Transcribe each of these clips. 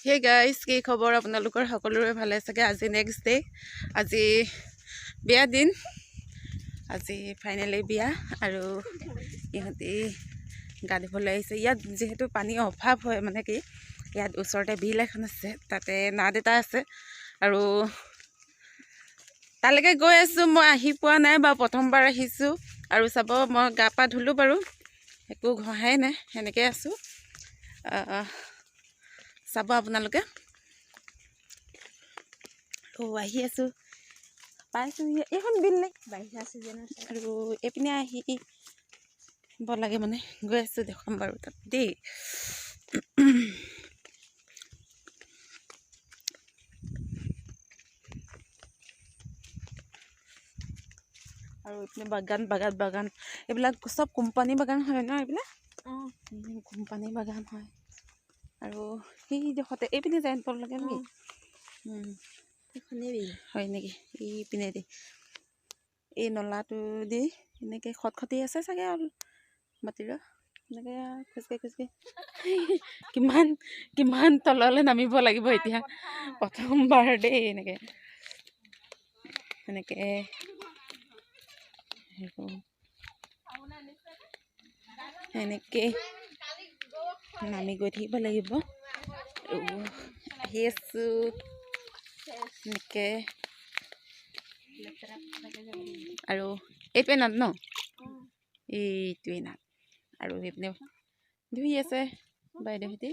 Hey guys, কি খবৰ আপোনালোকৰ সকলোৰে ভালে চাগে আজি নেক্সট ডে আজি বিয়া দিন আজি ফাইনালি বিয়া আৰু ইহঁতি গা ধুবলৈ আহিছে ইয়াত যেহেতু পানী অভাৱ হয় মানে কি ইয়াত ওচৰতে বিল এখন আছে তাতে নাদ এটা আছে আৰু তালৈকে গৈ আছোঁ মই আহি পোৱা নাই বা প্ৰথমবাৰ আহিছোঁ আৰু চাব মই গা পা ধুলোঁ বাৰু একো ঘঁহাই নাই সেনেকৈ আছোঁ চাব আপোনালোকে আহি আছোঁ পাইছোঁ এইখন বিল নাই বাৰিষা চিজনত আৰু এইপিনে আহিব লাগে মানে গৈ আছোঁ দেখুৱাম বাৰু তাত দেই আৰু এইপিনে বাগান এইবিলাক চব কোম্পানী বাগান হয় ন এইবিলাক কোম্পানী বাগান হয় আৰু সেইডোখৰতে এইপিনে যায় পল লাগে নেকি হয় নেকি এইপিনে দি এই নলাটো দি এনেকৈ খটখটি আছে চাগে আৰু মাটিৰ এনেকৈ খোজকাঢ়ি কিমান তললৈ নামিব লাগিব এতিয়া প্ৰথমবাৰ দেই এনেকৈ নামি গৈ থাকিব লাগিব আহি আছোঁ এনেকৈ আৰু এইটোৱে নাট ন এইটোৱে নাট আৰু সেইপিনে ধুই আছে বাইদেউহঁতি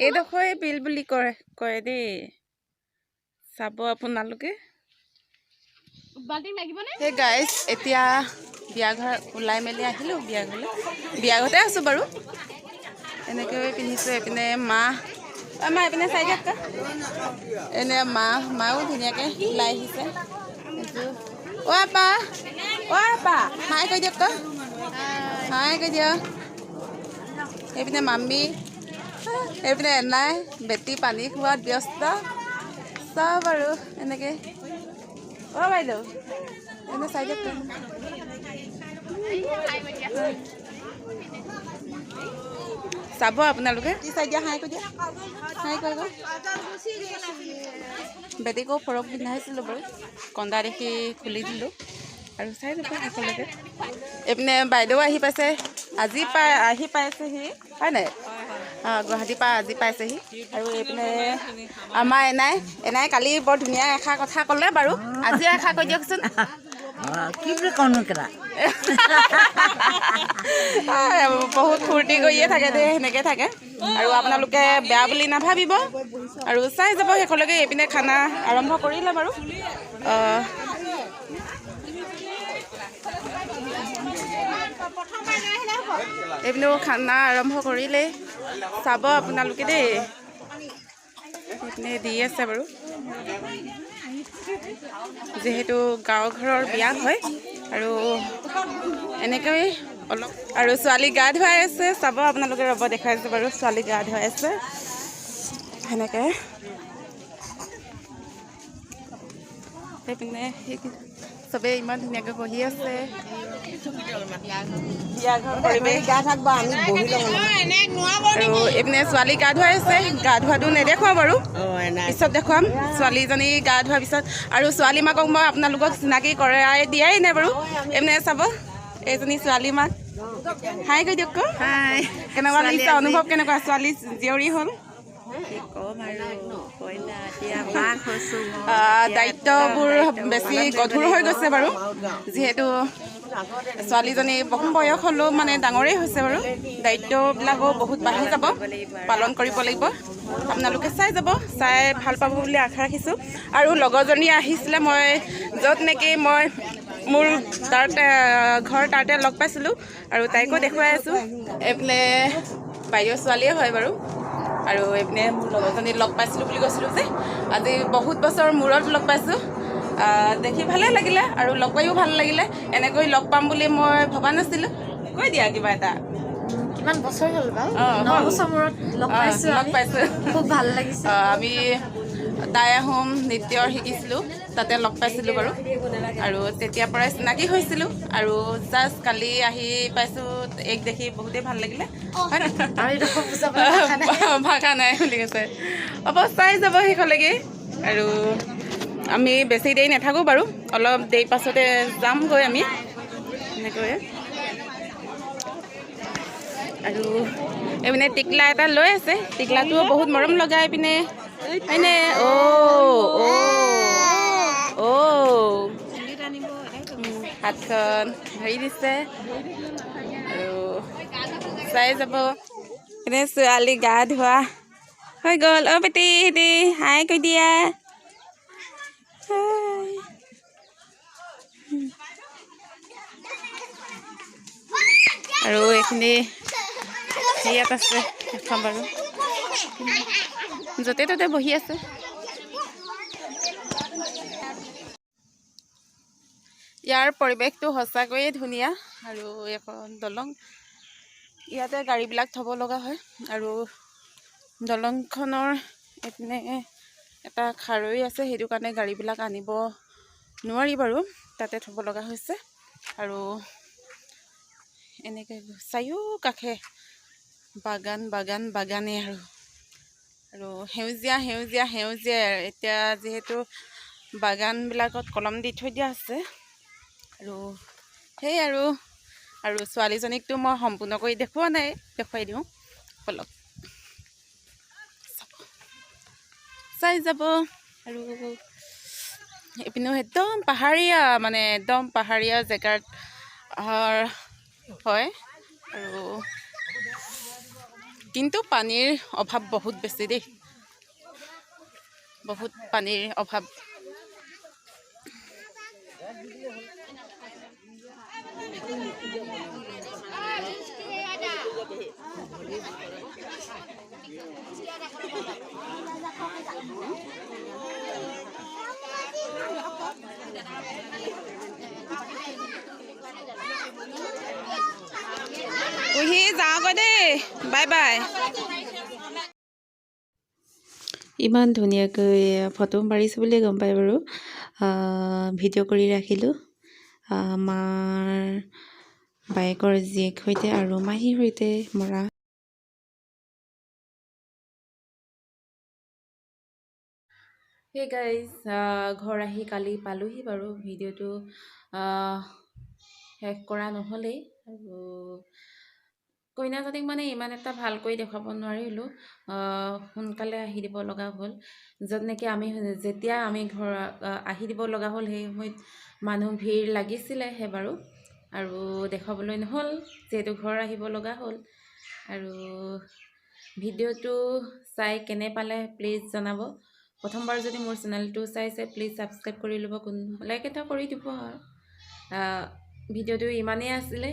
এইডোখৰ বিল বুলি কয় দেই চাব আপোনালোকে সেই গাইজ এতিয়া বিয়া ঘৰ ওলাই মেলি আহিলোঁ বিয়া ঘৰতে আছোঁ বাৰু এনেকৈ পিন্ধিছোঁ এইপিনে মা এইপিনে চাই দিয়ক এনে মাও ধুনীয়াকৈ ওলাই আহিছে আপা হাই কৈ দিয়ক হাই কৈ দিয়ক এইপিনে মাম্মী এইপিনে এনাই বেটি পানী খোৱাত ব্যস্ত চব আৰু এনেকৈ বাইদেউ এনে চাই দিয়ক চাব আপোনালোকে কি চাই দিয়া হাই কৈ দিয়া হাই কৈ বেটিকো ফৰক পিন্ধাইছিলোঁ বাৰু কন্দা দেখি খুলি দিলোঁ আৰু চাই যাব সকলোকে এইপিনে বাইদেউ আহি পাইছে আহি পাইছেহি হয় নাই গুৱাহাটীৰ পৰা আজি পাইছেহি আৰু এইপিনে আমাৰ এনাই কালি বৰ ধুনীয়া এষাৰ কথা ক'লে বাৰু আজি এষাৰ কৈ দিয়কচোন কি বুলি কওঁ কেলা বহুত ফূৰ্তি কৰিয়ে থাকে দেই সেনেকৈ থাকে আৰু আপোনালোকে বেয়া বুলি নাভাবিব আৰু চাই যাব শেষলৈকে এইপিনে খানা আৰম্ভ কৰিলে বাৰু এইপিনেও খানা আৰম্ভ কৰিলেই চাব আপোনালোকে দেই এইপিনে দি আছে বাৰু যিহেতু গাঁও ঘৰৰ বিয়া হয় আৰু এনেকৈ অলপ আৰু ছোৱালী গা ধুৱাই আছে চাব আপোনালোকে ৰ'ব দেখাইছে বাৰু ছোৱালী গা ধুৱাই আছে সেনেকৈ সেইপিনে চবেই ইমান ধুনীয়াকৈ বহি আছে আৰু এইপিনে ছোৱালী গা ধুৱাই আছে গা ধোৱাটো নেদেখুৱাম বাৰু পিছত দেখুৱাম ছোৱালীজনী গা ধোৱাৰ পিছত আৰু ছোৱালী মাকক মই আপোনালোকক চিনাকি কৰাই দিয়াই নাই বাৰু এইপিনে চাব এইজনী ছোৱালী মাক হাই কৈ দিয়ক হাই কেনেকুৱা লাগিছে অনুভৱ কেনেকুৱা ছোৱালী জীয়ৰী হ'ল দায়িত্ববোৰ বেছি গধুৰ হৈ গৈছে বাৰু যিহেতু ছোৱালীজনী বহু বয়স হ'লেও মানে ডাঙৰেই হৈছে বাৰু দায়িত্ববিলাকো বহুত বাঢ়ি যাব পালন কৰিব লাগিব আপোনালোকে চাই যাব চাই ভাল পাব বুলি আশা ৰাখিছোঁ আৰু লগৰজনী আহিছিলে মই য'ত নেকি মই মোৰ ঘৰ তাতে লগ পাইছিলোঁ আৰু তাইকো দেখুৱাই আছোঁ এইপিনে বাইদেউ ছোৱালীয়ে হয় বাৰু আৰু এইপিনে মোৰ লগৰজনী লগ পাইছিলোঁ বুলি কৈছিলোঁ যে আজি বহুত বছৰ মূৰত লগ পাইছোঁ দেখি ভালে লাগিলে আৰু লগ পাইও ভাল লাগিলে এনেকৈ লগ পাম বুলি মই ভবা নাছিলোঁ কৈ দিয়া কিবা এটা কিমান বছৰ হ'ল বাৰু 9 বছৰ মূৰত লগ পাইছোঁ খুব ভাল লাগিছে আমি টাই আহোম নৃত্যৰ শিকিছিলোঁ, তাতে লগ পাইছিলোঁ বাৰু। আৰু তেতিয়াৰ পৰাই চিনাকি হৈছিলোঁ আৰু জাষ্ট কালি আহি পাইছোঁ। এক দেখি বহুতেই ভাল লাগিলে, হয় নহয়? ভাষা নাই বুলি কৈছে। হ'ব, চাই যাব শেষলৈকে। আৰু আমি বেছি দেৰি নাথাকোঁ বাৰু, অলপ দেৰি পাছতে যামগৈ আমি এনেকৈ। আৰু এইপিনে টিকলা এটা লৈ আছে, টিকলাটোও বহুত মৰম লগা এইপিনে, হয়নে? হাতখন ধৰি দিছে আৰু চাই যাব। এনে ছোৱালী গা ধোৱা হৈ গ'ল। বেটি হেঁতি হাই কৈ দিয়া। আৰু এইখিনি হেৰিয়াত আছে এখন বাৰু, য'তে ত'তে বহি আছে। ইয়াৰ পৰিৱেশটো সঁচাকৈয়ে ধুনীয়া আৰু এখন দলং, ইয়াতে গাড়ীবিলাক থ'ব লগা হয়। আৰু দলংখনৰ এইপিনে এটা খাৰৈ আছে, সেইটো কাৰণে গাড়ীবিলাক আনিব নোৱাৰি বাৰু, তাতে থ'ব লগা হৈছে। আৰু এনেকৈ চাৰিওকাষে বাগান বাগান বাগানেই আৰু সেউজীয়া সেউজীয়া সেউজীয়াই। এতিয়া যিহেতু বাগানবিলাকত কলম দি থৈ দিয়া আছে আৰু সেই আৰু ছোৱালীজনীকতো মই সম্পূৰ্ণকৈ দেখুওৱা নাই, দেখুৱাই দিওঁ অলপ, চাই যাব। আৰু এইপিনেও একদম পাহাৰীয়া, মানে একদম পাহাৰীয়া জেগাত হয়। আৰু কিন্তু পানীৰ অভাৱ বহুত বেছি দেই, বহুত পানীৰ অভাৱ। পুহি যাওঁগৈ দেই, বাই বাই। ইমান ধুনীয়াকৈ ফটো মাৰিছোঁ বুলিয়ে গম পায় বাৰু। ভিডিঅ' কৰি ৰাখিলোঁ মাৰ বায়েকৰ জীয়েক সৈতে আৰু মাহীৰ সৈতে মৰা। সেই গাইজ, ঘৰ আহি কালি পালোহি বাৰু। ভিডিঅ'টো শেষ কৰা নহ'লেই, আৰু কইনাজনীক মানে ইমান এটা ভালকৈ দেখুৱাব নোৱাৰিলোঁ, সোনকালে আহি দিব লগা হ'ল। য'ত নেকি যেতিয়া আমি ঘৰ আহি দিব লগা হ'ল, সেই সময়ত মানুহ ভিৰ লাগিছিলেহে বাৰু, আৰু দেখুৱাবলৈ নহ'ল যিহেতু ঘৰ আহিব লগা হ'ল। আৰু ভিডিঅ'টো চাই কেনে পালে প্লিজ জনাব। প্ৰথমবাৰ যদি মোৰ চেনেলটো চাইছে প্লিজ ছাবস্ক্ৰাইব কৰি ল'ব, লাইক এটা কৰি দিব। আৰু ভিডিঅ'টো ইমানেই আছিলে।